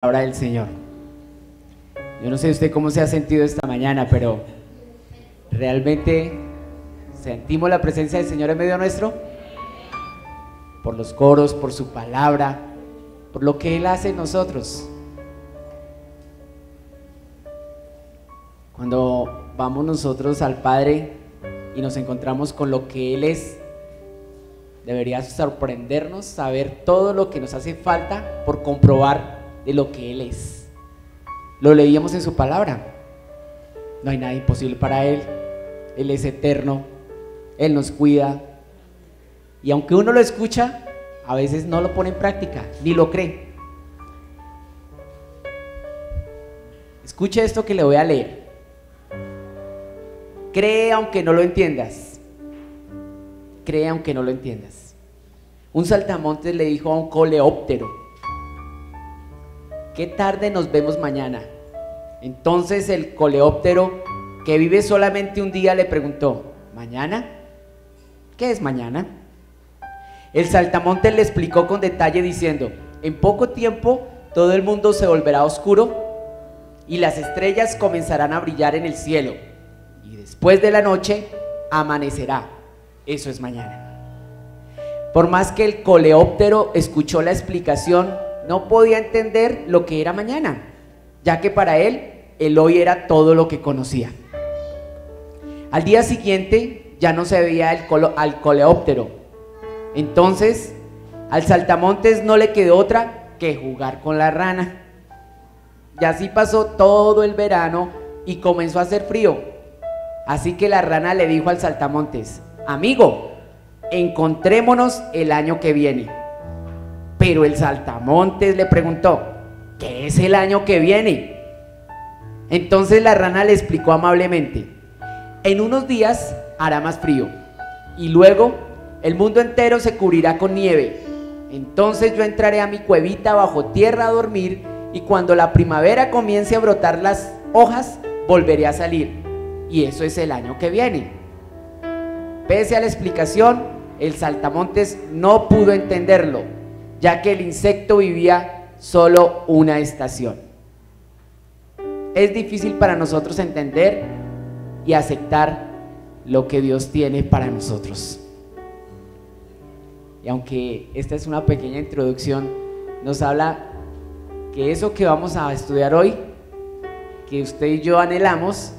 Palabra del Señor. Yo no sé usted cómo se ha sentido esta mañana, pero realmente sentimos la presencia del Señor en medio nuestro, por los coros, por su palabra, por lo que Él hace en nosotros. Cuando vamos nosotros al Padre y nos encontramos con lo que Él es, debería sorprendernos saber todo lo que nos hace falta por comprobar de lo que Él es. Lo leíamos en su palabra. No hay nada imposible para Él. Él es eterno, Él nos cuida, y aunque uno lo escucha, a veces no lo pone en práctica, ni lo cree. Escuche esto que le voy a leer. Cree aunque no lo entiendas. Cree aunque no lo entiendas. Un saltamontes le dijo a un coleóptero: ¿qué tarde nos vemos mañana? Entonces el coleóptero, que vive solamente un día, le preguntó: ¿mañana? ¿Qué es mañana? El saltamontes le explicó con detalle diciendo: en poco tiempo todo el mundo se volverá oscuro y las estrellas comenzarán a brillar en el cielo, y después de la noche amanecerá. Eso es mañana. Por más que el coleóptero escuchó la explicación, no podía entender lo que era mañana, ya que para él, el hoy era todo lo que conocía. Al día siguiente ya no se veía al coleóptero. Entonces al saltamontes no le quedó otra que jugar con la rana. Y así pasó todo el verano y comenzó a hacer frío. Así que la rana le dijo al saltamontes: amigo, encontrémonos el año que viene. Pero el saltamontes le preguntó: ¿qué es el año que viene? Entonces la rana le explicó amablemente: en unos días hará más frío y luego el mundo entero se cubrirá con nieve. Entonces yo entraré a mi cuevita bajo tierra a dormir, y cuando la primavera comience a brotar las hojas, volveré a salir. Y eso es el año que viene. Pese a la explicación, el saltamontes no pudo entenderlo, ya que el insecto vivía solo una estación. Es difícil para nosotros entender y aceptar lo que Dios tiene para nosotros. Y aunque esta es una pequeña introducción, nos habla que eso que vamos a estudiar hoy, que usted y yo anhelamos,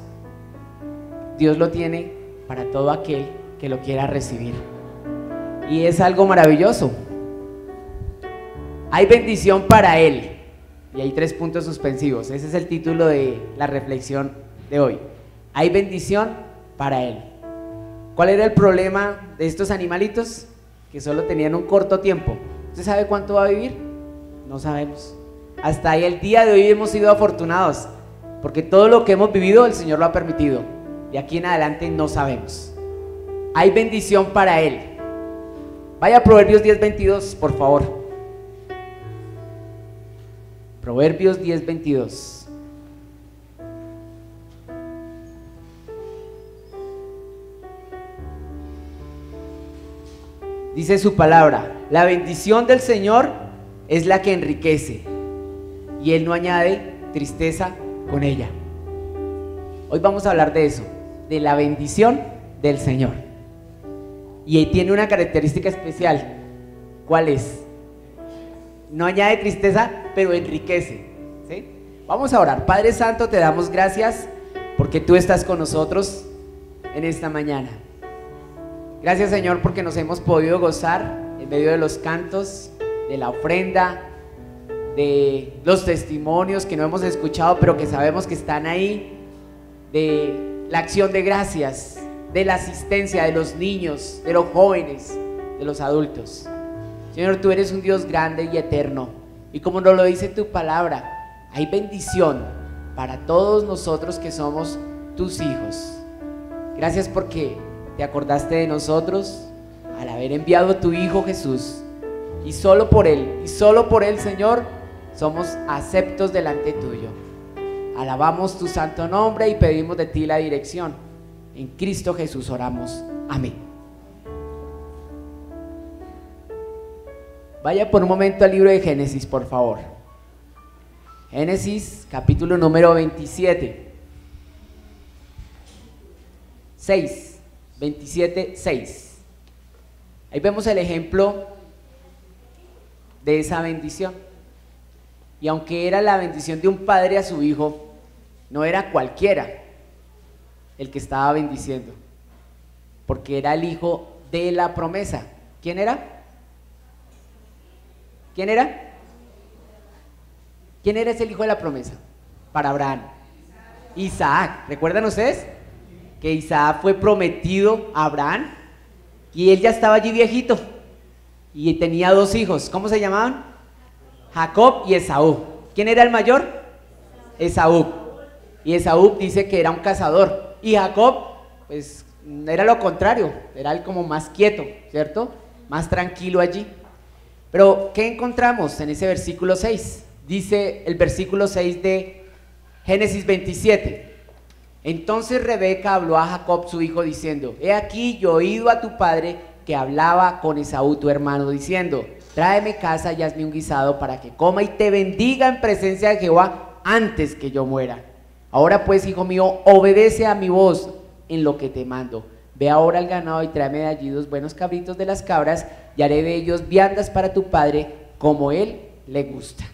Dios lo tiene para todo aquel que lo quiera recibir. Y es algo maravilloso. Hay bendición para él. Y hay 3 puntos suspensivos. Ese es el título de la reflexión de hoy. Hay bendición para él. ¿Cuál era el problema de estos animalitos? Que solo tenían un corto tiempo. ¿Usted sabe cuánto va a vivir? No sabemos. Hasta ahí el día de hoy hemos sido afortunados, porque todo lo que hemos vivido el Señor lo ha permitido. De aquí en adelante no sabemos. Hay bendición para él. Vaya a Proverbios 10:22, por favor. Proverbios 10:22. Dice su palabra: la bendición del Señor es la que enriquece, y Él no añade tristeza con ella. Hoy vamos a hablar de eso, de la bendición del Señor. Y tiene una característica especial. ¿Cuál es? No añade tristeza, pero enriquece, ¿sí? Vamos a orar. Padre Santo, te damos gracias porque tú estás con nosotros en esta mañana. Gracias, Señor, porque nos hemos podido gozar en medio de los cantos, de la ofrenda, de los testimonios que no hemos escuchado pero que sabemos que están ahí, de la acción de gracias, de la asistencia de los niños, de los jóvenes, de los adultos. Señor, tú eres un Dios grande y eterno, y como nos lo dice tu palabra, hay bendición para todos nosotros que somos tus hijos. Gracias porque te acordaste de nosotros al haber enviado a tu Hijo Jesús, y solo por Él, Señor, somos aceptos delante tuyo. Alabamos tu santo nombre y pedimos de ti la dirección. En Cristo Jesús oramos. Amén. Vaya por un momento al libro de Génesis, por favor. Génesis capítulo número 27. 6, 27, 6. Ahí vemos el ejemplo de esa bendición. Y aunque era la bendición de un padre a su hijo, no era cualquiera el que estaba bendiciendo, porque era el hijo de la promesa. ¿Quién era? ¿Quién era? ¿Quién era ese hijo de la promesa para Abraham? Isaac. ¿Recuerdan ustedes? Que Isaac fue prometido a Abraham y él ya estaba allí viejito y tenía dos hijos. ¿Cómo se llamaban? Jacob y Esaú. ¿Quién era el mayor? Esaú. Y Esaú dice que era un cazador y Jacob pues era lo contrario, era el como más quieto, ¿cierto? Más tranquilo allí. Pero ¿qué encontramos en ese versículo 6? Dice el versículo 6 de Génesis 27. Entonces Rebeca habló a Jacob su hijo diciendo: he aquí yo he oído a tu padre que hablaba con Esaú tu hermano diciendo: tráeme casa y hazme un guisado para que coma y te bendiga en presencia de Jehová antes que yo muera. Ahora pues, hijo mío, obedece a mi voz en lo que te mando. Ve ahora al ganado y tráeme de allí 2 buenos cabritos de las cabras y haré de ellos viandas para tu padre como él le gusta.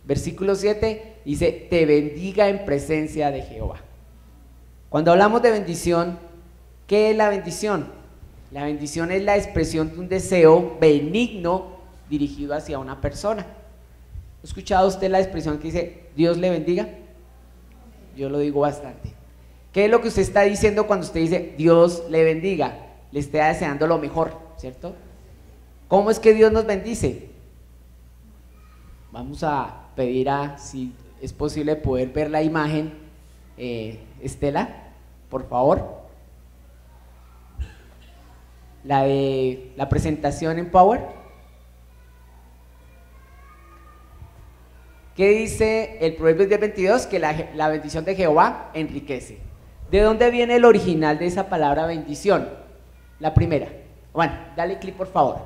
Versículo 7 dice: te bendiga en presencia de Jehová. Cuando hablamos de bendición, ¿qué es la bendición? La bendición es la expresión de un deseo benigno dirigido hacia una persona. ¿Ha escuchado usted la expresión que dice Dios le bendiga? Yo lo digo bastante. ¿Qué es lo que usted está diciendo cuando usted dice Dios le bendiga? Le está deseando lo mejor, ¿cierto? ¿Cómo es que Dios nos bendice? Vamos a pedir si es posible poder ver la imagen. Estela, por favor. La de la presentación en Power. ¿Qué dice el Proverbios 10:22? Que la bendición de Jehová enriquece. ¿De dónde viene el original de esa palabra bendición? La primera. Bueno, dale clic por favor.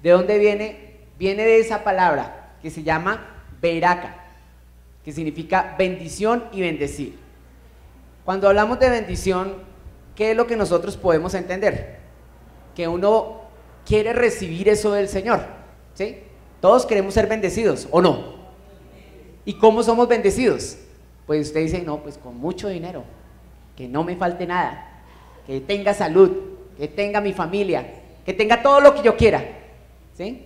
¿De dónde viene? Viene de esa palabra que se llama beraka, que significa bendición y bendecir. Cuando hablamos de bendición, ¿qué es lo que nosotros podemos entender? Que uno quiere recibir eso del Señor, ¿sí? Todos queremos ser bendecidos, ¿o no? ¿Y cómo somos bendecidos? Pues usted dice: no, pues con mucho dinero, que no me falte nada, que tenga salud, que tenga mi familia, que tenga todo lo que yo quiera, ¿sí?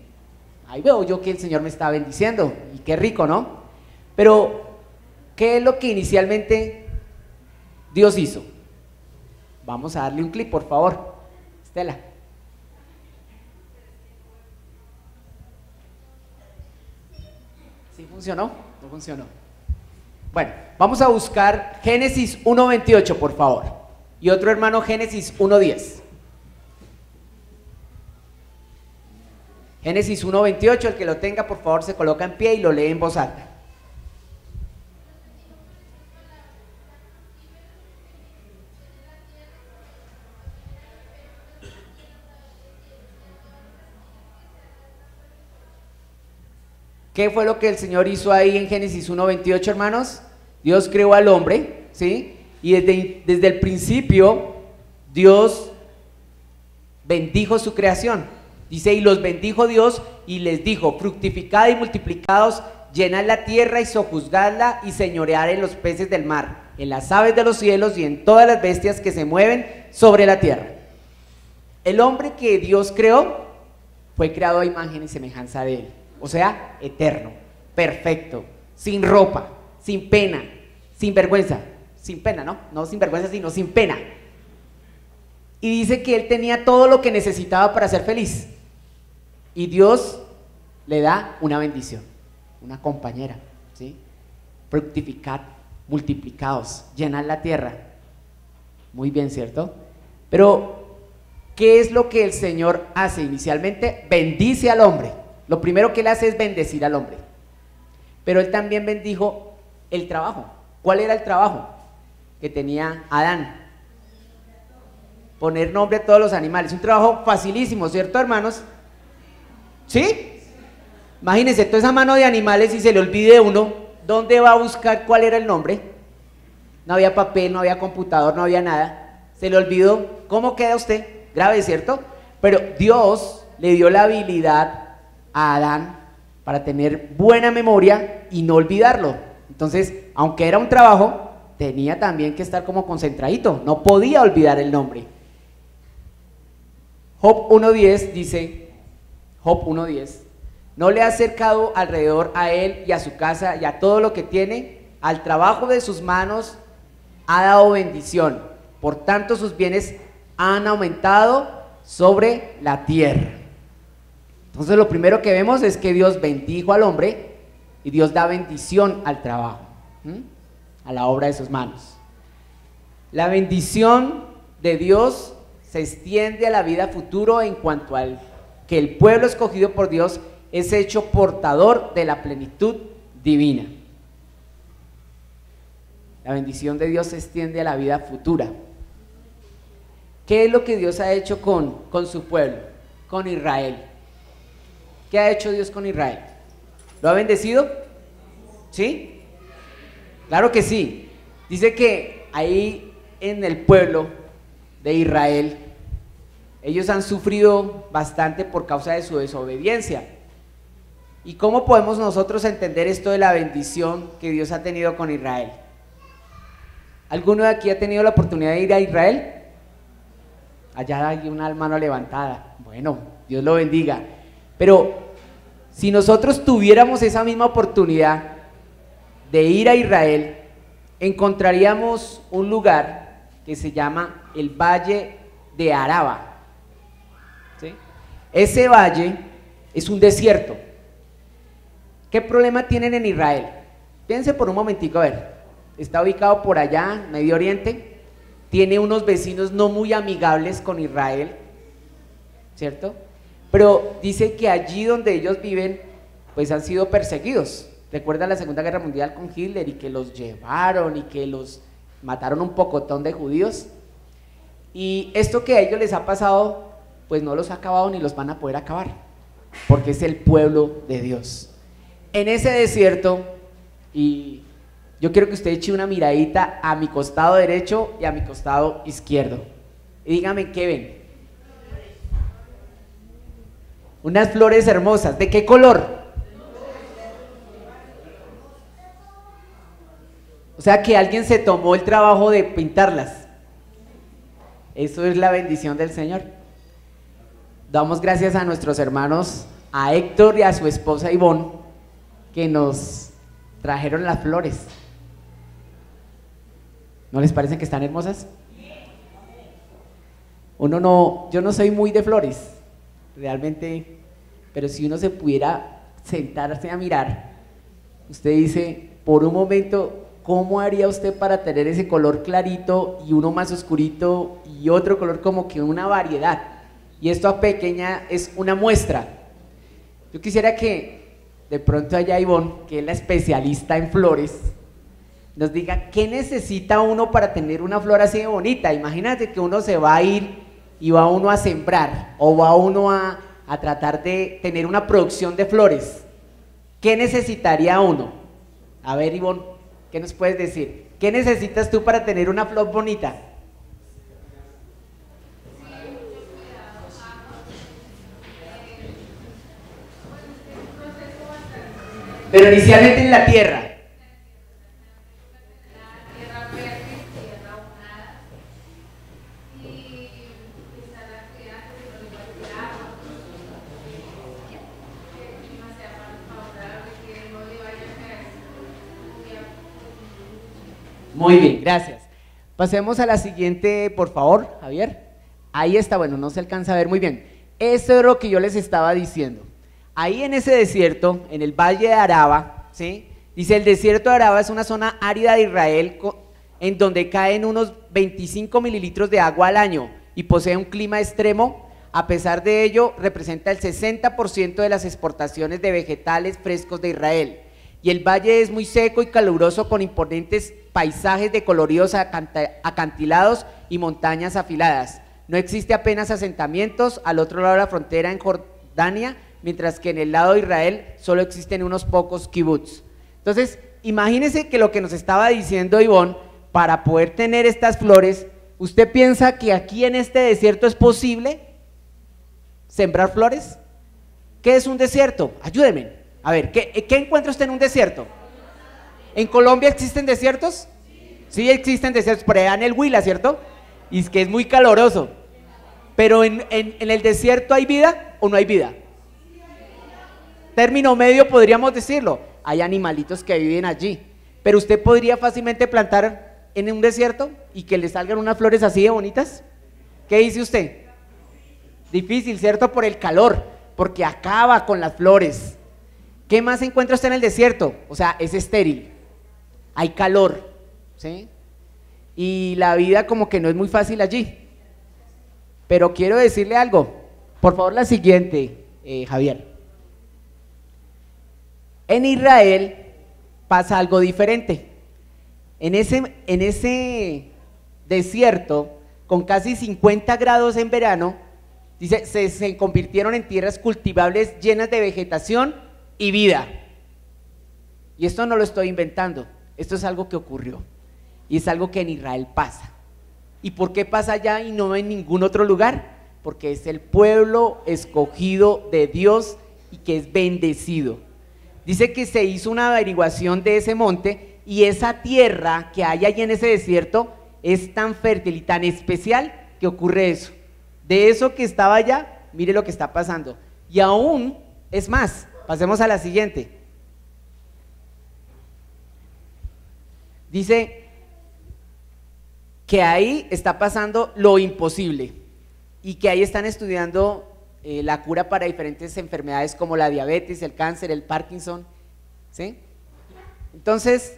Ahí veo yo que el Señor me está bendiciendo, y qué rico, ¿no? Pero, ¿qué es lo que inicialmente Dios hizo? Vamos a darle un clic, por favor, Estela. ¿Sí funcionó? No funcionó. Bueno, vamos a buscar Génesis 1:28, por favor. Y otro hermano, Génesis 1:10. Génesis 1:28, el que lo tenga, por favor, se coloca en pie y lo lee en voz alta. ¿Qué fue lo que el Señor hizo ahí en Génesis 1:28, hermanos? Dios creó al hombre, ¿sí? Y desde el principio, Dios bendijo su creación. Dice: y los bendijo Dios y les dijo: fructificad y multiplicaos, llenad la tierra y sojuzgadla y señoread en los peces del mar, en las aves de los cielos y en todas las bestias que se mueven sobre la tierra. El hombre que Dios creó fue creado a imagen y semejanza de él. O sea, eterno, perfecto, sin ropa, sin pena, sin vergüenza, sin pena, ¿no? No sin vergüenza, sino sin pena. Y dice que él tenía todo lo que necesitaba para ser feliz. Y Dios le da una bendición, una compañera, ¿sí? Fructificad, multiplicaos, llenad la tierra. Muy bien, ¿cierto? Pero, ¿qué es lo que el Señor hace inicialmente? Bendice al hombre. Lo primero que él hace es bendecir al hombre. Pero él también bendijo el trabajo. ¿Cuál era el trabajo que tenía Adán? Poner nombre a todos los animales. Un trabajo facilísimo, ¿cierto, hermanos? ¿Sí? Imagínense, toda esa mano de animales y se le olvide uno, ¿dónde va a buscar cuál era el nombre? No había papel, no había computador, no había nada. Se le olvidó. ¿Cómo queda usted? Grave, ¿cierto? Pero Dios le dio la habilidad a Adán para tener buena memoria y no olvidarlo. Entonces, aunque era un trabajo, tenía también que estar como concentradito, no podía olvidar el nombre. Job 1.10 dice, Job 1.10, no le ha acercado alrededor a él y a su casa y a todo lo que tiene, al trabajo de sus manos ha dado bendición, por tanto sus bienes han aumentado sobre la tierra. Entonces lo primero que vemos es que Dios bendijo al hombre y Dios da bendición al trabajo, a la obra de sus manos. La bendición de Dios se extiende a la vida futuro en cuanto al que el pueblo escogido por Dios es hecho portador de la plenitud divina. La bendición de Dios se extiende a la vida futura. ¿Qué es lo que Dios ha hecho con su pueblo, con Israel? ¿Qué ha hecho Dios con Israel? ¿Lo ha bendecido? ¿Sí? Claro que sí. Dice que ahí en el pueblo de Israel, ellos han sufrido bastante por causa de su desobediencia. ¿Y cómo podemos nosotros entender esto de la bendición que Dios ha tenido con Israel? ¿Alguno de aquí ha tenido la oportunidad de ir a Israel? Allá hay una mano levantada. Bueno, Dios lo bendiga. Pero si nosotros tuviéramos esa misma oportunidad de ir a Israel, encontraríamos un lugar que se llama el Valle de Araba. ¿Sí? Ese valle es un desierto. ¿Qué problema tienen en Israel? Piense por un momentico, a ver. Está ubicado por allá, Medio Oriente. Tiene unos vecinos no muy amigables con Israel, ¿cierto? Pero dice que allí donde ellos viven, pues han sido perseguidos. Recuerda la Segunda Guerra Mundial con Hitler y que los llevaron y que los mataron un pocotón de judíos. Y esto que a ellos les ha pasado, pues no los ha acabado ni los van a poder acabar, porque es el pueblo de Dios. En ese desierto, y yo quiero que usted eche una miradita a mi costado derecho y a mi costado izquierdo. Y dígame, ¿qué ven? Unas flores hermosas. ¿De qué color? O sea que alguien se tomó el trabajo de pintarlas. Eso es la bendición del Señor. Damos gracias a nuestros hermanos, a Héctor y a su esposa Ivonne, que nos trajeron las flores. ¿No les parecen que están hermosas? Yo no soy muy de flores, realmente, pero si uno se pudiera sentarse a mirar, usted dice, por un momento, ¿cómo haría usted para tener ese color clarito y uno más oscurito y otro color como que una variedad? Y esto a pequeña es una muestra. Yo quisiera que de pronto haya Ivonne, que es la especialista en flores, nos diga qué necesita uno para tener una flor así de bonita. Imagínate que uno se va a ir y va uno a sembrar o va uno a tratar de tener una producción de flores. ¿Qué necesitaría uno? A ver, Ivonne, ¿qué nos puedes decir? ¿Qué necesitas tú para tener una flor bonita? Pero inicialmente en la tierra. Muy bien, gracias. Pasemos a la siguiente, por favor, Javier. Ahí está, bueno, no se alcanza a ver muy bien. Eso es lo que yo les estaba diciendo. Ahí en ese desierto, en el Valle de Araba, ¿sí? Dice, el desierto de Araba es una zona árida de Israel en donde caen unos 25 mililitros de agua al año y posee un clima extremo. A pesar de ello, representa el 60% de las exportaciones de vegetales frescos de Israel. Y el valle es muy seco y caluroso con imponentes paisajes de coloridos acantilados y montañas afiladas. No existe apenas asentamientos. Al otro lado de la frontera, en Jordania, mientras que en el lado de Israel solo existen unos pocos kibbutz. Entonces, imagínense que lo que nos estaba diciendo Ivonne, para poder tener estas flores, ¿usted piensa que aquí en este desierto es posible sembrar flores? ¿Qué es un desierto? Ayúdenme. A ver, ¿qué encuentra usted en un desierto? ¿En Colombia existen desiertos? Sí existen desiertos, por allá en el Huila, ¿cierto? Y es que es muy caloroso. Pero en el desierto ¿hay vida o no hay vida? Término medio podríamos decirlo. Hay animalitos que viven allí. Pero usted podría fácilmente plantar en un desierto y que le salgan unas flores así de bonitas. ¿Qué dice usted? Difícil, ¿cierto? Por el calor, porque acaba con las flores. ¿Qué más encuentra usted en el desierto? O sea, es estéril. Hay calor, ¿sí? Y la vida como que no es muy fácil allí. Pero quiero decirle algo. Por favor, la siguiente, Javier. En Israel pasa algo diferente. En ese desierto, con casi 50 grados en verano, dice, se convirtieron en tierras cultivables llenas de vegetación y vida. Y esto no lo estoy inventando, esto es algo que ocurrió. Y es algo que en Israel pasa. ¿Y por qué pasa allá y no en ningún otro lugar? Porque es el pueblo escogido de Dios y que es bendecido. Dice que se hizo una averiguación de ese monte y esa tierra que hay allí en ese desierto es tan fértil y tan especial que ocurre eso. De eso que estaba allá, mire lo que está pasando. Y aún es más, pasemos a la siguiente. Dice que ahí está pasando lo imposible y que ahí están estudiando la cura para diferentes enfermedades como la diabetes, el cáncer, el Parkinson, ¿sí? Entonces,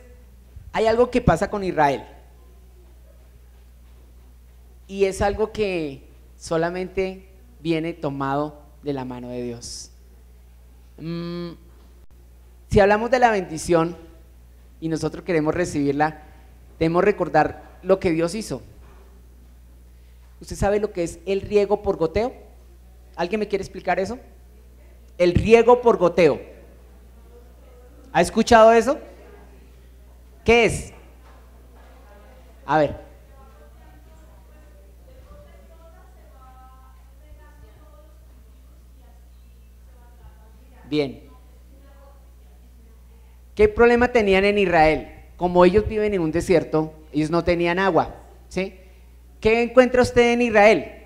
hay algo que pasa con Israel y es algo que solamente viene tomado de la mano de Dios. Si hablamos de la bendición y nosotros queremos recibirla, debemos recordar lo que Dios hizo. ¿Usted sabe lo que es el riego por goteo? ¿Alguien me quiere explicar eso? El riego por goteo. ¿Ha escuchado eso? ¿Qué es? A ver. Bien. ¿Qué problema tenían en Israel? Como ellos viven en un desierto, ellos no tenían agua, ¿sí? ¿Qué encuentra usted en Israel?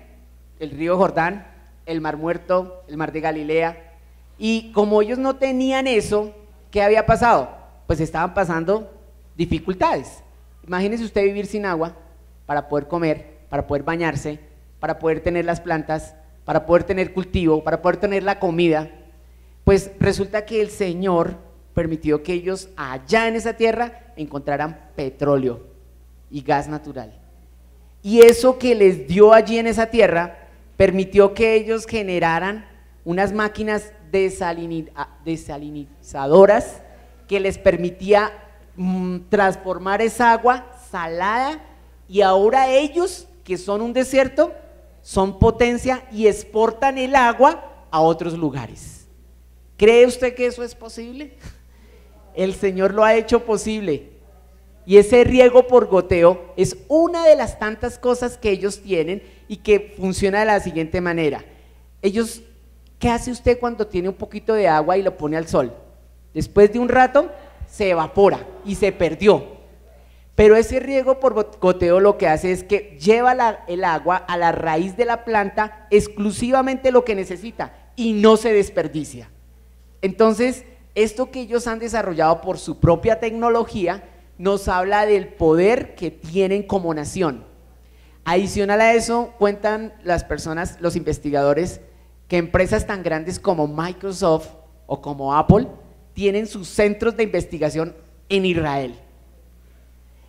El río Jordán, el mar Muerto, el mar de Galilea. Y como ellos no tenían eso, ¿qué había pasado? Pues estaban pasando dificultades. Imagínese usted vivir sin agua para poder comer, para poder bañarse, para poder tener las plantas, para poder tener cultivo, para poder tener la comida. Pues resulta que el Señor permitió que ellos allá en esa tierra encontraran petróleo y gas natural. Y eso que les dio allí en esa tierra permitió que ellos generaran unas máquinas desalinizadoras que les permitía transformar esa agua salada, y ahora ellos, que son un desierto, son potencia y exportan el agua a otros lugares. ¿Cree usted que eso es posible? El Señor lo ha hecho posible. Y ese riego por goteo es una de las tantas cosas que ellos tienen y que funciona de la siguiente manera. Ellos, ¿qué hace usted cuando tiene un poquito de agua y lo pone al sol? Después de un rato se evapora y se perdió. Pero ese riego por goteo lo que hace es que lleva el agua a la raíz de la planta exclusivamente lo que necesita y no se desperdicia. Entonces, esto que ellos han desarrollado por su propia tecnología nos habla del poder que tienen como nación. Adicional a eso, cuentan las personas, los investigadores, que empresas tan grandes como Microsoft o como Apple tienen sus centros de investigación en Israel.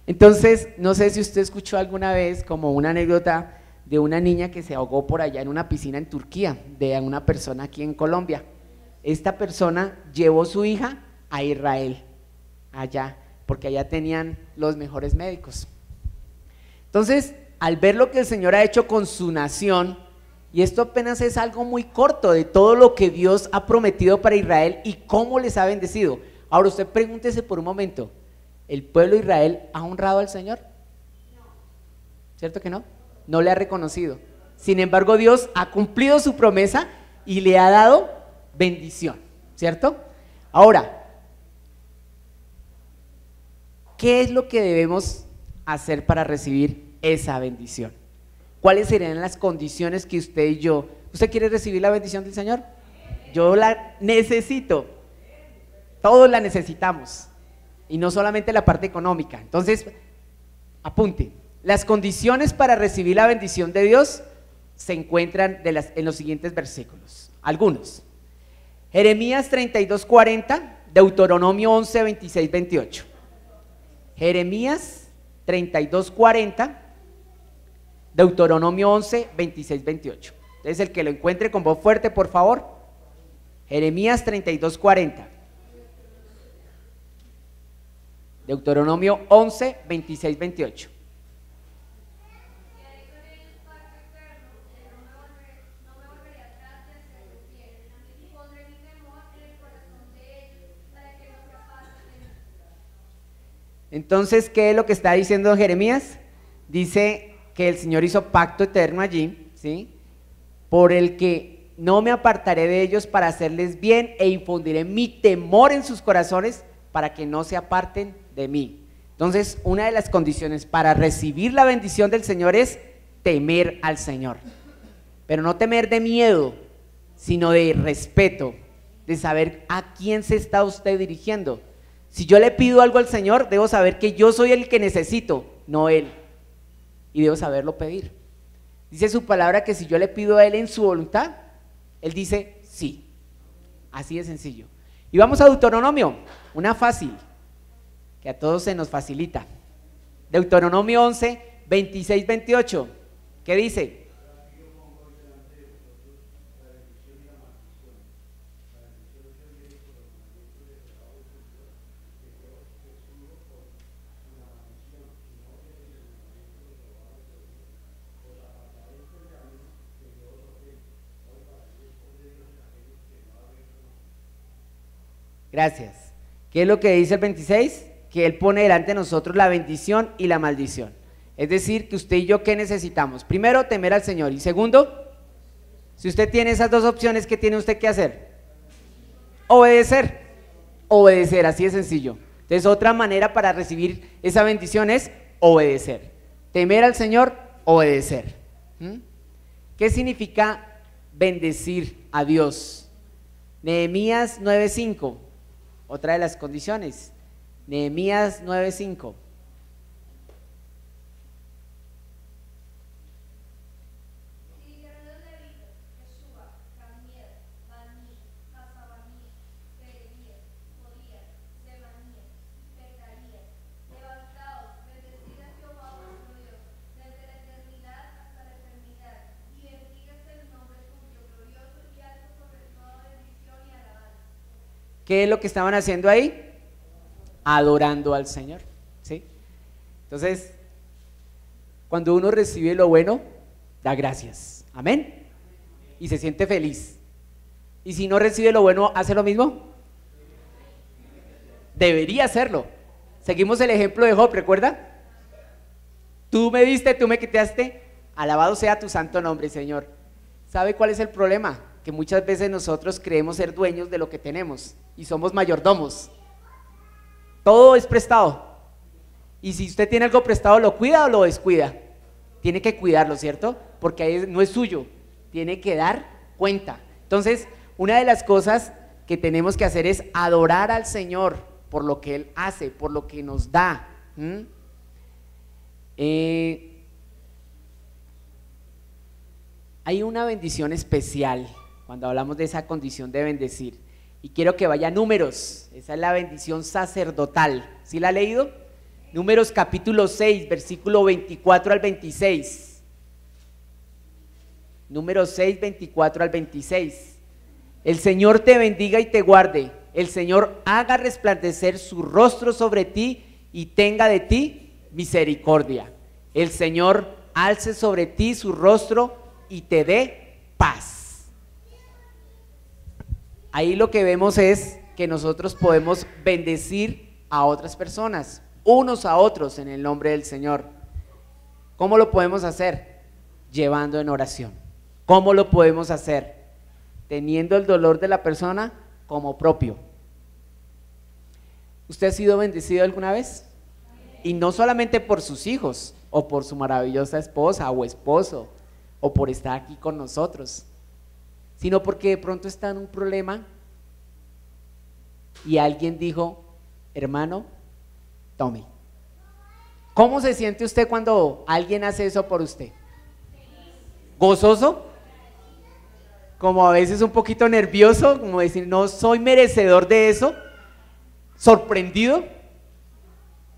Entonces, no sé si usted escuchó alguna vez como una anécdota de una niña que se ahogó por allá en una piscina en Turquía, de una persona aquí en Colombia. Esta persona llevó a su hija a Israel, allá, porque allá tenían los mejores médicos. Entonces, al ver lo que el Señor ha hecho con su nación Y esto apenas es algo muy corto de todo lo que Dios ha prometido para Israel y cómo les ha bendecido. Ahora usted pregúntese por un momento, ¿el pueblo de Israel ha honrado al Señor? ¿Cierto que no? No le ha reconocido. Sin embargo, Dios ha cumplido su promesa y le ha dado bendición, ¿cierto? Ahora, ¿qué es lo que debemos hacer para recibir esa bendición? ¿Cuáles serían las condiciones que usted y yo? ¿Usted quiere recibir la bendición del Señor? Yo la necesito. Todos la necesitamos. Y no solamente la parte económica. Entonces, apunte. Las condiciones para recibir la bendición de Dios se encuentran en los siguientes versículos. Algunos. Jeremías 32:40, Deuteronomio 11, 26, 28. Jeremías 32:40, Deuteronomio 11, 26, 28. Entonces el que lo encuentre con voz fuerte, por favor. Jeremías 32:40. Deuteronomio 11, 26, 28. Entonces, ¿qué es lo que está diciendo Jeremías? Dice que el Señor hizo pacto eterno allí, ¿sí? Por el que no me apartaré de ellos para hacerles bien e infundiré mi temor en sus corazones para que no se aparten de mí. Entonces, una de las condiciones para recibir la bendición del Señor es temer al Señor. Pero no temer de miedo, sino de respeto, de saber a quién se está usted dirigiendo. Si yo le pido algo al Señor, debo saber que yo soy el que necesito, no Él. Y debo saberlo pedir. Dice su palabra que si yo le pido a Él en su voluntad, Él dice sí. Así de sencillo. Y vamos a Deuteronomio, una fácil, que a todos se nos facilita. Deuteronomio 11, 26, 28. ¿Qué dice? Gracias. ¿Qué es lo que dice el 26? Que Él pone delante de nosotros la bendición y la maldición. Es decir, que usted y yo, ¿qué necesitamos? Primero, temer al Señor. Y segundo, si usted tiene esas dos opciones, ¿qué tiene usted que hacer? Obedecer. Obedecer, así de sencillo. Entonces, otra manera para recibir esa bendición es obedecer. Temer al Señor, obedecer. ¿Qué significa bendecir a Dios? Nehemías 9:5. Otra de las condiciones, Nehemías 9:5. ¿Qué es lo que estaban haciendo ahí? Adorando al Señor, ¿sí? Entonces, cuando uno recibe lo bueno, da gracias, amén, y se siente feliz. Y si no recibe lo bueno, ¿hace lo mismo? Debería hacerlo. Seguimos el ejemplo de Job, ¿recuerda? Tú me diste, tú me quitaste, alabado sea tu santo nombre, Señor. ¿Sabe cuál es el problema? Que muchas veces nosotros creemos ser dueños de lo que tenemos y somos mayordomos. Todo es prestado. Y si usted tiene algo prestado, ¿lo cuida o lo descuida? Tiene que cuidarlo, ¿cierto? Porque ahí no es suyo, tiene que dar cuenta. Entonces, una de las cosas que tenemos que hacer es adorar al Señor por lo que Él hace, por lo que nos da. Hay una bendición especial cuando hablamos de esa condición de bendecir. Y quiero que vaya a Números, esa es la bendición sacerdotal. ¿Sí la ha leído? Números capítulo 6, versículo 24 al 26. Números 6, 24 al 26. El Señor te bendiga y te guarde. El Señor haga resplandecer su rostro sobre ti y tenga de ti misericordia. El Señor alce sobre ti su rostro y te dé paz. Ahí lo que vemos es que nosotros podemos bendecir a otras personas, unos a otros en el nombre del Señor. ¿Cómo lo podemos hacer? Llevando en oración. ¿Cómo lo podemos hacer? Teniendo el dolor de la persona como propio. ¿Usted ha sido bendecido alguna vez? Y no solamente por sus hijos, o por su maravillosa esposa o esposo, o por estar aquí con nosotros, sino porque de pronto está en un problema y alguien dijo: hermano, tome. ¿Cómo se siente usted cuando alguien hace eso por usted? ¿Gozoso? Como a veces un poquito nervioso, como decir, no soy merecedor de eso. ¿Sorprendido?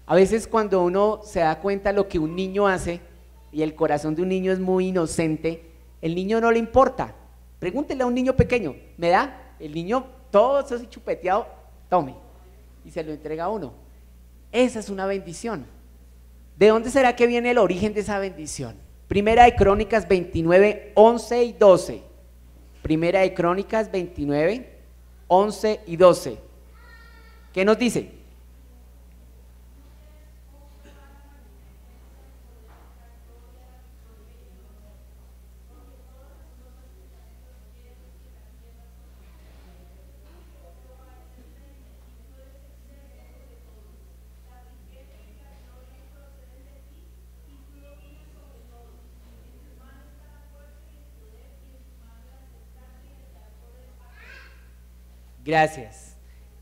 A veces cuando uno se da cuenta de lo que un niño hace, y el corazón de un niño es muy inocente, el niño no le importa. Pregúntele a un niño pequeño, ¿me da? El niño todo así chupeteado, tome, y se lo entrega a uno. Esa es una bendición. ¿De dónde será que viene el origen de esa bendición? Primera de Crónicas 29, 11 y 12. Primera de Crónicas 29, 11 y 12. ¿Qué nos dice? Gracias.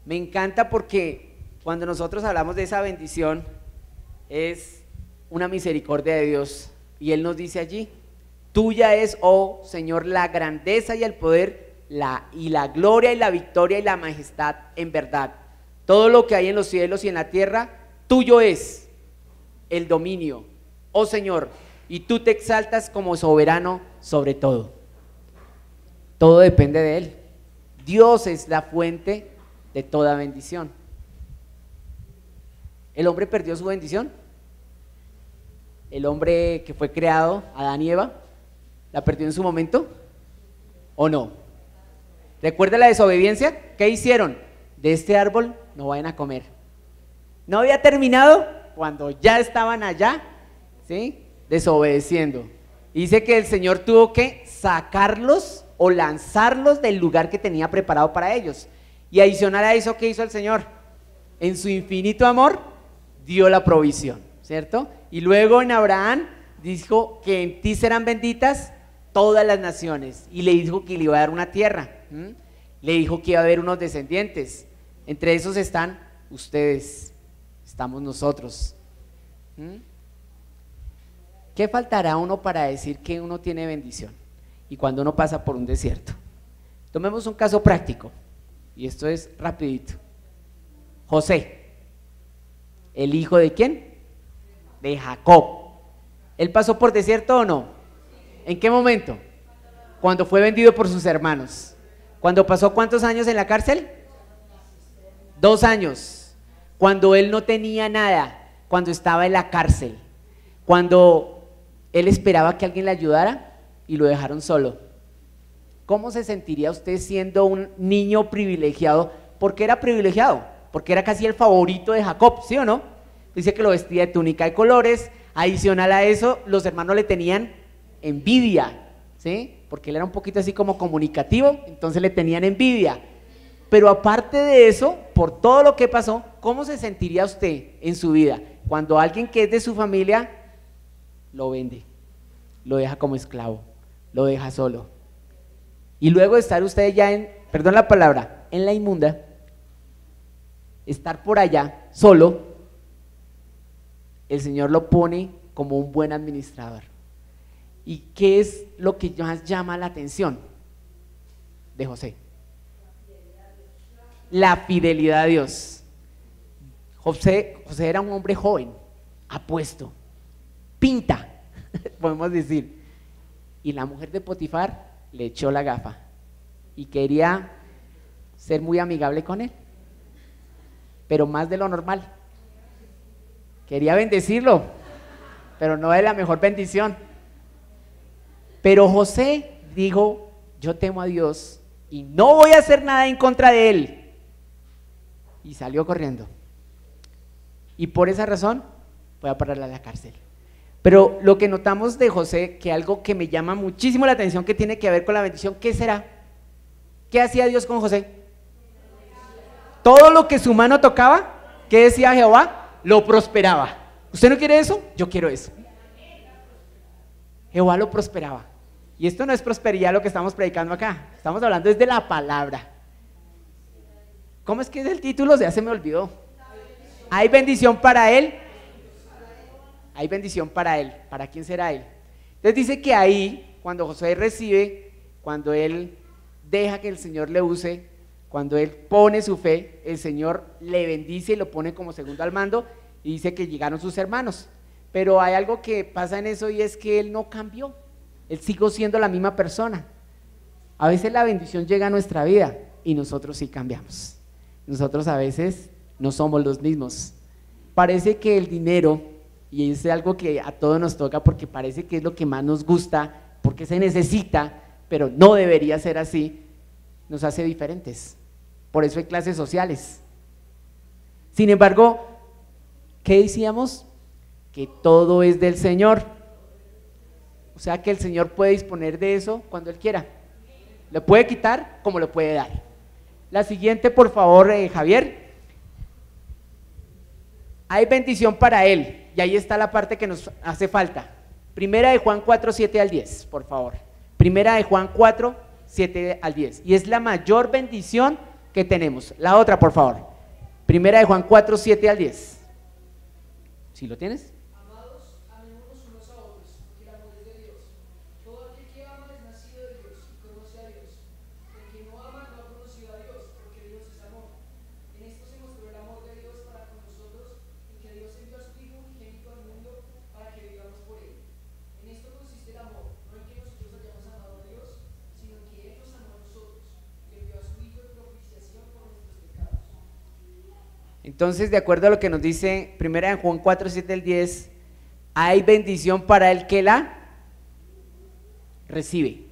Me encanta porque cuando nosotros hablamos de esa bendición es una misericordia de Dios, y Él nos dice allí: tuya es, oh Señor, la grandeza y el poder, y la gloria y la victoria y la majestad en verdad. Todo lo que hay en los cielos y en la tierra, tuyo es el dominio, oh Señor, y tú te exaltas como soberano sobre todo. Todo depende de Él. Dios es la fuente de toda bendición. ¿El hombre perdió su bendición? ¿El hombre que fue creado, Adán y Eva, la perdió en su momento? ¿O no? ¿Recuerda la desobediencia? ¿Qué hicieron? De este árbol no vayan a comer. No había terminado cuando ya estaban allá, ¿sí?, desobedeciendo. Dice que el Señor tuvo que sacarlos o lanzarlos del lugar que tenía preparado para ellos. Y adicional a eso, ¿qué hizo el Señor? En su infinito amor dio la provisión, ¿cierto? Y luego en Abraham dijo que en ti serán benditas todas las naciones, y le dijo que le iba a dar una tierra, le dijo que iba a haber unos descendientes. Entre esos están ustedes, estamos nosotros. ¿Qué faltará a uno para decir que uno tiene bendición? Y cuando uno pasa por un desierto. Tomemos un caso práctico, y esto es rapidito. José, ¿el hijo de quién? De Jacob. ¿Él pasó por desierto o no? ¿En qué momento? Cuando fue vendido por sus hermanos. ¿Cuando pasó cuántos años en la cárcel? 2 años. Cuando él no tenía nada, cuando estaba en la cárcel, cuando él esperaba que alguien le ayudara y lo dejaron solo. ¿Cómo se sentiría usted siendo un niño privilegiado? ¿Por qué era privilegiado? Porque era casi el favorito de Jacob, ¿sí o no? Dice que lo vestía de túnica de colores. Adicional a eso, los hermanos le tenían envidia, ¿sí? Porque él era un poquito así como comunicativo, entonces le tenían envidia. Pero aparte de eso, por todo lo que pasó, ¿cómo se sentiría usted en su vida cuando alguien que es de su familia lo vende, lo deja como esclavo, lo deja solo? Y luego de estar usted ya en, perdón la palabra, en la inmunda, estar por allá solo, el Señor lo pone como un buen administrador. ¿Y qué es lo que más llama la atención de José? La fidelidad a Dios. José era un hombre joven, apuesto, pinta, podemos decir. Y la mujer de Potifar le echó la gafa y quería ser muy amigable con él, pero más de lo normal. Quería bendecirlo, pero no de la mejor bendición. Pero José dijo: yo temo a Dios y no voy a hacer nada en contra de Él. Y salió corriendo. Y por esa razón voy a pararla a la cárcel. Pero lo que notamos de José, que algo que me llama muchísimo la atención, que tiene que ver con la bendición, ¿qué será? ¿Qué hacía Dios con José? Todo lo que su mano tocaba, ¿qué decía Jehová? Lo prosperaba. ¿Usted no quiere eso? Yo quiero eso. Jehová lo prosperaba. Y esto no es prosperidad lo que estamos predicando acá, estamos hablando desde la palabra. ¿Cómo es que es el título? Ya se me olvidó. Hay bendición para él. Hay bendición para él. ¿Para quién será él? Entonces dice que ahí, cuando José recibe, cuando él deja que el Señor le use, cuando él pone su fe, el Señor le bendice y lo pone como segundo al mando, y dice que llegaron sus hermanos. Pero hay algo que pasa en eso, y es que él no cambió, él siguió siendo la misma persona. A veces la bendición llega a nuestra vida y nosotros sí cambiamos. Nosotros a veces no somos los mismos. Parece que el dinero, y es algo que a todos nos toca porque parece que es lo que más nos gusta, porque se necesita, pero no debería ser así, nos hace diferentes. Por eso hay clases sociales. Sin embargo, ¿qué decíamos? Que todo es del Señor. O sea que el Señor puede disponer de eso cuando Él quiera. Lo puede quitar como lo puede dar. La siguiente, por favor, Javier. Hay bendición para él, y ahí está la parte que nos hace falta. Primera de Juan 4, 7 al 10, por favor. Primera de Juan 4, 7 al 10. Y es la mayor bendición que tenemos. La otra, por favor. Primera de Juan 4, 7 al 10. ¿Sí lo tienes? Amados, amémonos unos a otros, porque el amor es de Dios. Todo aquel que ama es nacido de Dios y conoce a Dios. El que no ama no ha conocido a Dios, porque Dios es amor. En esto se mostró el amor de Dios para con nosotros, en que Dios envió a su Hijo unigénito al mundo para que vivamos por él. En esto consiste el amor, no en que nosotros hayamos amado a Dios, sino en que Él nos amó a nosotros y envió a su Hijo en propiciación por nuestros pecados. Entonces, de acuerdo a lo que nos dice Primera de Juan 4, 7 al 10, hay bendición para el que la recibe.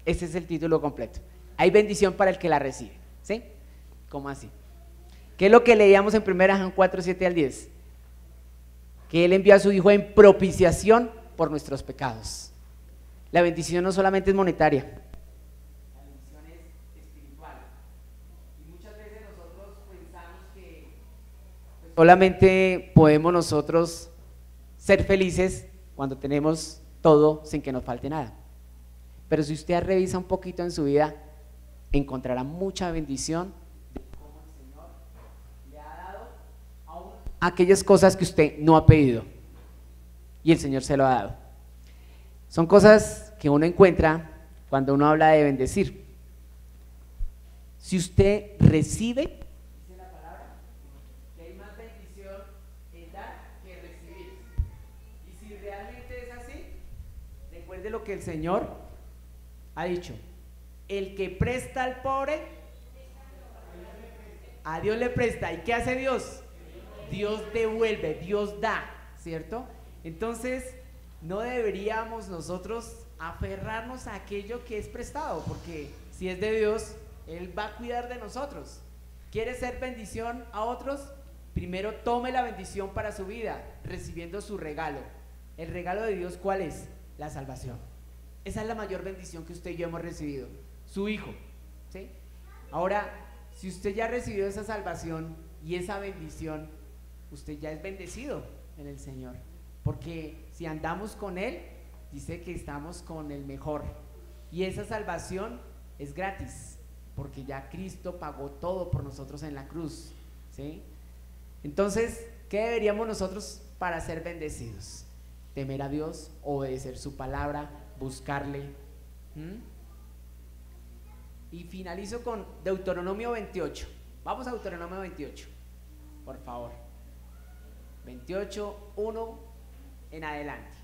Ese es el título completo. Hay bendición para el que la recibe. ¿Sí? ¿Cómo así? ¿Qué es lo que leíamos en Primera de Juan 4, 7 al 10? Que Él envió a su Hijo en propiciación por nuestros pecados. La bendición no solamente es monetaria. La bendición es espiritual. Y muchas veces nosotros pensamos que solamente podemos nosotros ser felices cuando tenemos todo sin que nos falte nada. Pero si usted revisa un poquito en su vida, encontrará mucha bendición de cómo el Señor le ha dado aún aquellas cosas que usted no ha pedido y el Señor se lo ha dado. Son cosas que uno encuentra cuando uno habla de bendecir. Si usted recibe, dice la palabra, que hay más bendición en dar que recibir. Y si realmente es así, recuerde lo que el Señor ha dicho: el que presta al pobre, a Dios le presta. ¿Y qué hace Dios? Dios devuelve, Dios da, ¿cierto? Entonces, no deberíamos nosotros aferrarnos a aquello que es prestado, porque si es de Dios, Él va a cuidar de nosotros. ¿Quiere ser bendición a otros? Primero tome la bendición para su vida, recibiendo su regalo. ¿El regalo de Dios cuál es? La salvación. Esa es la mayor bendición que usted y yo hemos recibido, su Hijo, ¿sí? Ahora, si usted ya recibió esa salvación y esa bendición, usted ya es bendecido en el Señor, porque si andamos con Él, dice que estamos con el mejor, y esa salvación es gratis, porque ya Cristo pagó todo por nosotros en la cruz, ¿sí? Entonces, ¿qué deberíamos nosotros para ser bendecidos? Temer a Dios, obedecer su palabra, buscarle. Y finalizo con Deuteronomio 28. Vamos a Deuteronomio 28, por favor. 28, 1 en adelante.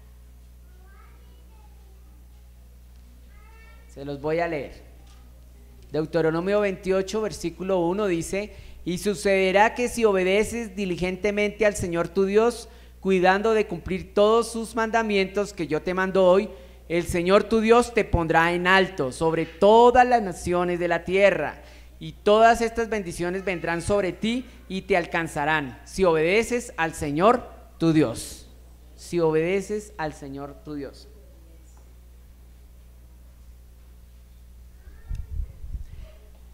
Se los voy a leer. Deuteronomio 28, versículo 1 dice: y sucederá que si obedeces diligentemente al Señor tu Dios, cuidando de cumplir todos sus mandamientos que yo te mando hoy, el Señor tu Dios te pondrá en alto sobre todas las naciones de la tierra, y todas estas bendiciones vendrán sobre ti y te alcanzarán si obedeces al Señor tu Dios. Si obedeces al Señor tu Dios.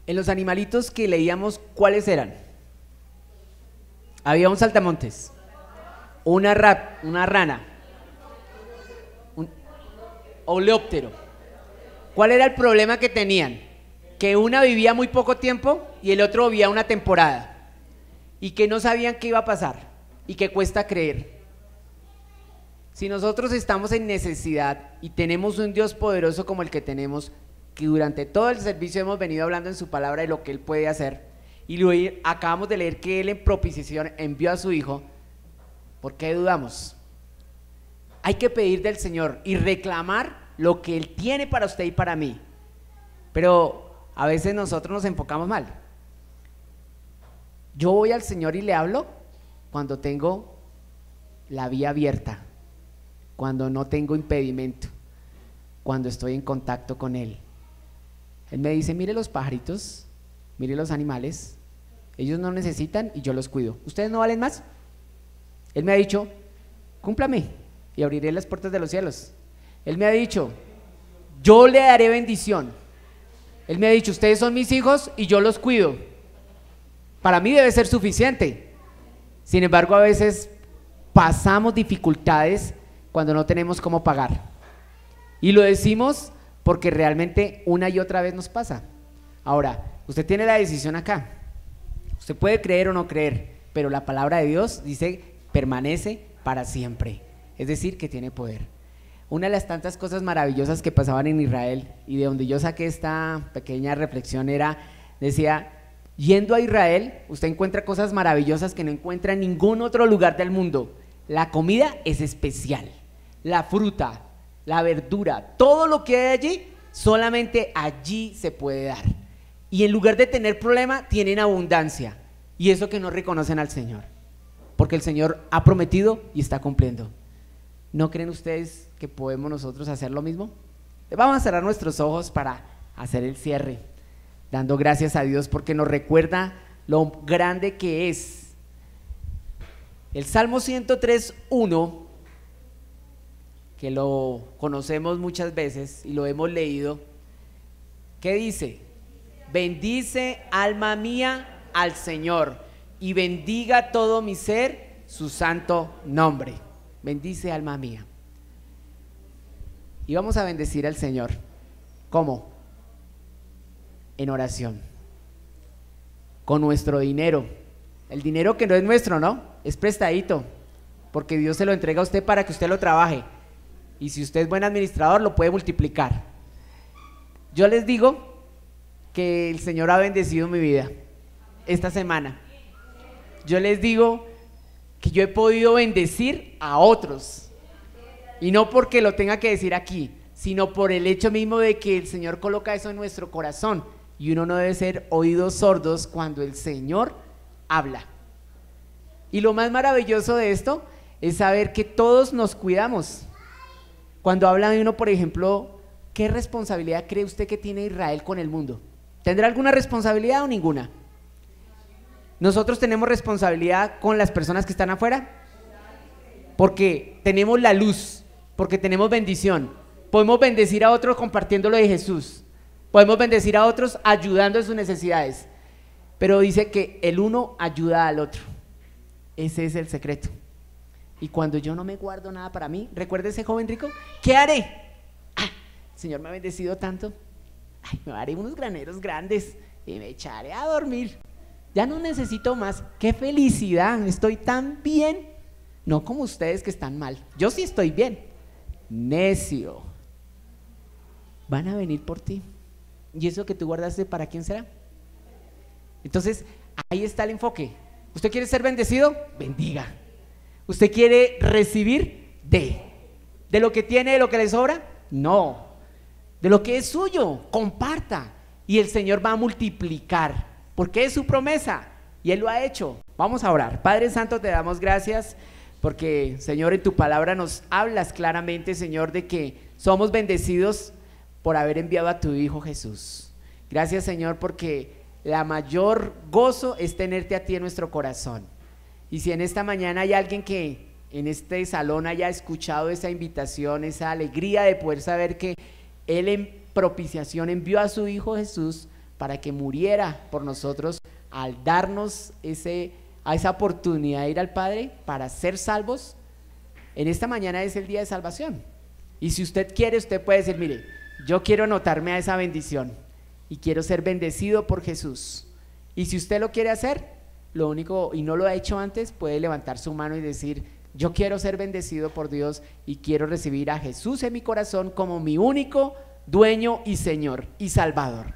En los animalitos que leíamos, ¿cuáles eran? Había un saltamontes, una rana, un oleóptero. ¿Cuál era el problema que tenían? Que una vivía muy poco tiempo y el otro vivía una temporada, y que no sabían qué iba a pasar, y que cuesta creer. Si nosotros estamos en necesidad y tenemos un Dios poderoso como el que tenemos, que durante todo el servicio hemos venido hablando en su palabra de lo que Él puede hacer, y acabamos de leer que Él en propiciación envió a su Hijo, ¿por qué dudamos? Hay que pedir del Señor y reclamar lo que Él tiene para usted y para mí. Pero a veces nosotros nos enfocamos mal. Yo voy al Señor y le hablo cuando tengo la vía abierta, cuando no tengo impedimento, cuando estoy en contacto con Él. Él me dice: mire los pajaritos, mire los animales, ellos no necesitan y yo los cuido. ¿Ustedes no valen más? Él me ha dicho: cúmplame y abriré las puertas de los cielos. Él me ha dicho: yo le daré bendición. Él me ha dicho: ustedes son mis hijos y yo los cuido. Para mí debe ser suficiente. Sin embargo, a veces pasamos dificultades cuando no tenemos cómo pagar. Y lo decimos porque realmente una y otra vez nos pasa. Ahora, usted tiene la decisión acá. Usted puede creer o no creer, pero la palabra de Dios dice: permanece para siempre. Es decir, que tiene poder. Una de las tantas cosas maravillosas que pasaban en Israel, y de donde yo saqué esta pequeña reflexión, decía: yendo a Israel, usted encuentra cosas maravillosas que no encuentra en ningún otro lugar del mundo. La comida es especial, la fruta, la verdura, todo lo que hay allí, solamente allí se puede dar. Y en lugar de tener problema, tienen abundancia. Y eso que no reconocen al Señor, porque el Señor ha prometido y está cumpliendo. ¿No creen ustedes que podemos nosotros hacer lo mismo? Vamos a cerrar nuestros ojos para hacer el cierre, dando gracias a Dios porque nos recuerda lo grande que es. El Salmo 103:1, que lo conocemos muchas veces y lo hemos leído, ¿qué dice? Bendice, alma mía, al Señor, y bendiga todo mi ser su santo nombre. Bendice, alma mía. Y vamos a bendecir al Señor. ¿Cómo? En oración, con nuestro dinero, el dinero que no es nuestro, ¿no? Es prestadito, porque Dios se lo entrega a usted para que usted lo trabaje, y si usted es buen administrador lo puede multiplicar. Yo les digo que el Señor ha bendecido mi vida esta semana. Yo les digo que yo he podido bendecir a otros, y no porque lo tenga que decir aquí, sino por el hecho mismo de que el Señor coloca eso en nuestro corazón. Y uno no debe ser oídos sordos cuando el Señor habla. Y lo más maravilloso de esto es saber que todos nos cuidamos. Cuando habla de uno, por ejemplo, ¿qué responsabilidad cree usted que tiene Israel con el mundo? ¿Tendrá alguna responsabilidad o ninguna? ¿Nosotros tenemos responsabilidad con las personas que están afuera? Porque tenemos la luz, porque tenemos bendición. Podemos bendecir a otros compartiendo lo de Jesús. Podemos bendecir a otros ayudando en sus necesidades, pero dice que el uno ayuda al otro. Ese es el secreto. Y cuando yo no me guardo nada para mí, recuerda ese joven rico, ¿qué haré? El Señor me ha bendecido tanto, me haré unos graneros grandes y me echaré a dormir. Ya no necesito más. ¡Qué felicidad! Estoy tan bien. No como ustedes que están mal. Yo sí estoy bien. Necio. Van a venir por ti. ¿Y eso que tú guardaste para quién será? Entonces, ahí está el enfoque. ¿Usted quiere ser bendecido? Bendiga. ¿Usted quiere recibir? Dé. ¿De lo que tiene, de lo que le sobra? No. De lo que es suyo, comparta. Y el Señor va a multiplicar, porque es su promesa y Él lo ha hecho. Vamos a orar. Padre Santo, te damos gracias porque, Señor, en tu palabra nos hablas claramente, Señor, de que somos bendecidos por haber enviado a tu Hijo Jesús. Gracias, Señor, porque la mayor gozo es tenerte a ti en nuestro corazón. Y si en esta mañana hay alguien que en este salón haya escuchado esa invitación, esa alegría de poder saber que Él en propiciación envió a su Hijo Jesús para que muriera por nosotros, al darnos esa oportunidad de ir al Padre para ser salvos, en esta mañana es el día de salvación. Y si usted quiere, usted puede decir, mire, yo quiero anotarme a esa bendición y quiero ser bendecido por Jesús. Y si usted lo quiere hacer, lo único, y no lo ha hecho antes, puede levantar su mano y decir, yo quiero ser bendecido por Dios y quiero recibir a Jesús en mi corazón como mi único dueño y Señor y Salvador.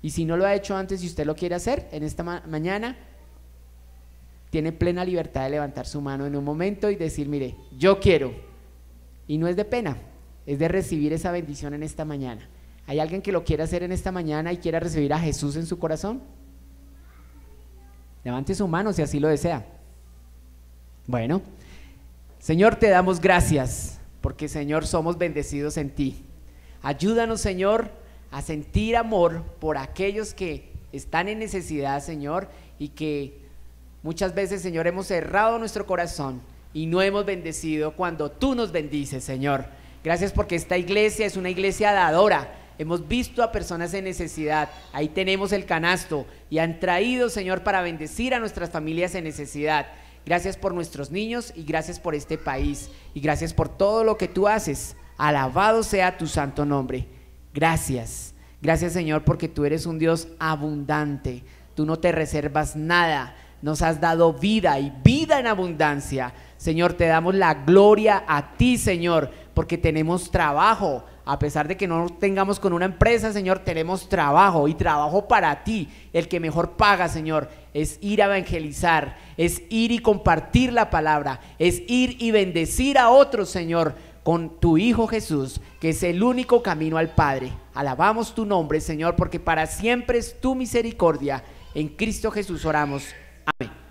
Y si no lo ha hecho antes y usted lo quiere hacer en esta mañana, tiene plena libertad de levantar su mano en un momento y decir, mire, yo quiero. Y no es de pena, es de recibir esa bendición en esta mañana. ¿Hay alguien que lo quiera hacer en esta mañana y quiera recibir a Jesús en su corazón? Levante su mano si así lo desea. Bueno, Señor, te damos gracias porque, Señor, somos bendecidos en ti. Ayúdanos, Señor, a sentir amor por aquellos que están en necesidad, Señor, y que muchas veces, Señor, hemos cerrado nuestro corazón y no hemos bendecido cuando tú nos bendices, Señor. Gracias porque esta iglesia es una iglesia dadora. Hemos visto a personas en necesidad, ahí tenemos el canasto y han traído, Señor, para bendecir a nuestras familias en necesidad. Gracias por nuestros niños y gracias por este país y gracias por todo lo que tú haces. Alabado sea tu santo nombre. Gracias, gracias, Señor, porque tú eres un Dios abundante. Tú no te reservas nada, nos has dado vida y vida en abundancia. Señor, te damos la gloria a ti, Señor, porque tenemos trabajo. A pesar de que no tengamos con una empresa, Señor, tenemos trabajo y trabajo para ti. El que mejor paga, Señor, es ir a evangelizar, es ir y compartir la palabra, es ir y bendecir a otros, Señor, con tu Hijo Jesús, que es el único camino al Padre. Alabamos tu nombre, Señor, porque para siempre es tu misericordia. En Cristo Jesús oramos. Amén.